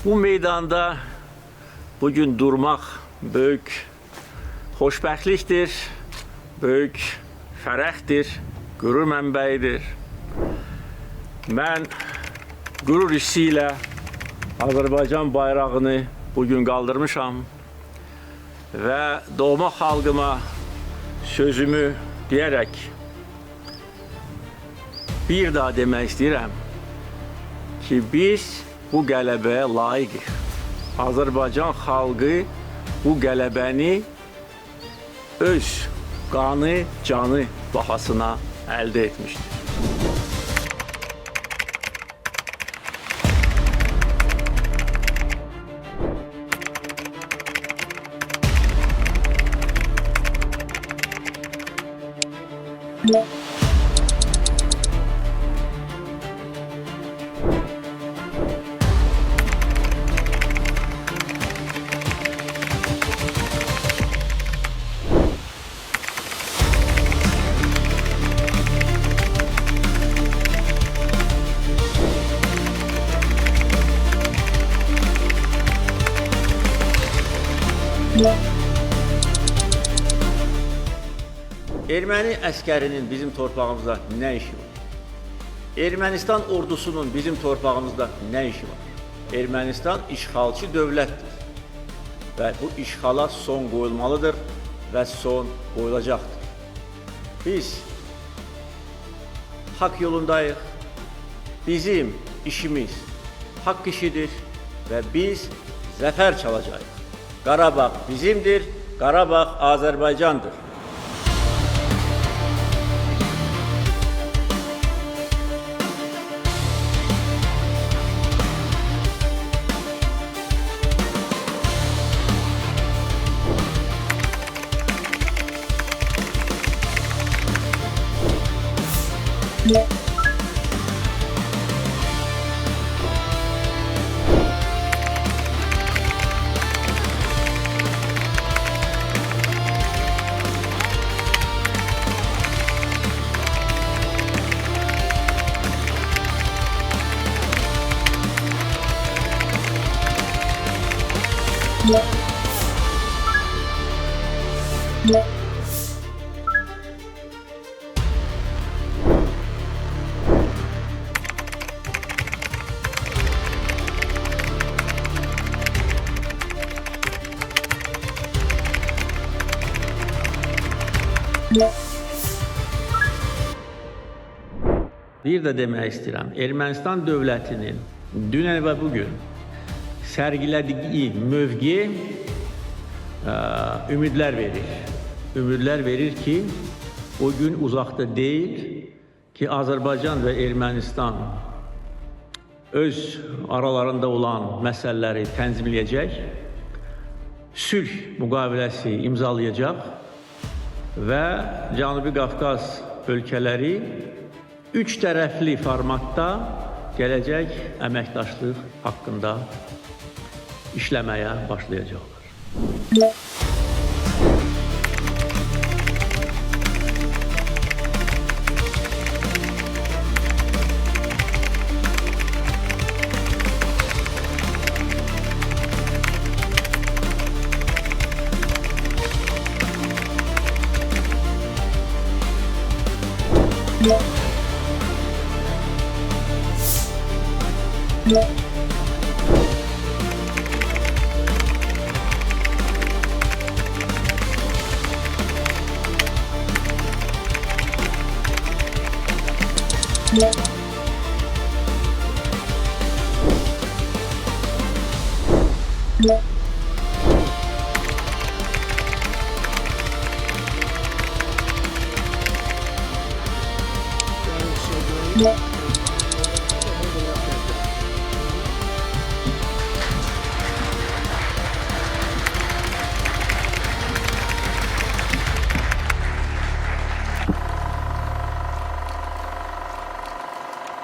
Bu meydanda bugün durmaq böyük xoşbəxtlikdir, böyük fərəhdir, qürur mənbəyidir. Mən qürur hissi ilə Azərbaycan bayrağını bugün qaldırmışam və doğma xalqıma sözümü deyərək bir daha demək istəyirəm ki, biz bu qələbəyə layiqik. Azərbaycan xalqı bu qələbəni öz qanı, canı bahasına əldə etmişdir. Erməni əskərinin bizim torpağımızda nə işi var? Ermənistan ordusunun bizim torpağımızda nə işi var? Ermənistan işğalçı dövlətdir və bu işğala son qoyulmalıdır və son qoyulacaqdır. Biz haqq yolundayıq, bizim işimiz haqq işidir və biz zəfər çalacağıq. Qarabağ bizimdir, Qarabağ Azərbaycandır. Bir də demək istəyirəm, Ermənistan dövlətinin dünən və bugün sərgilədiyi mövqe ümidlər verir. Ümidlər verir ki, o gün uzaqda deyil ki, Azərbaycan və Ermənistan öz aralarında olan məsələləri tənzimləyəcək, sülh müqaviləsi imzalayacaq və Cənubi Qafqaz ölkələri üç tərəfli formatda gələcək əməkdaşlıq haqqında işləməyə başlayacaqlar. Yeah.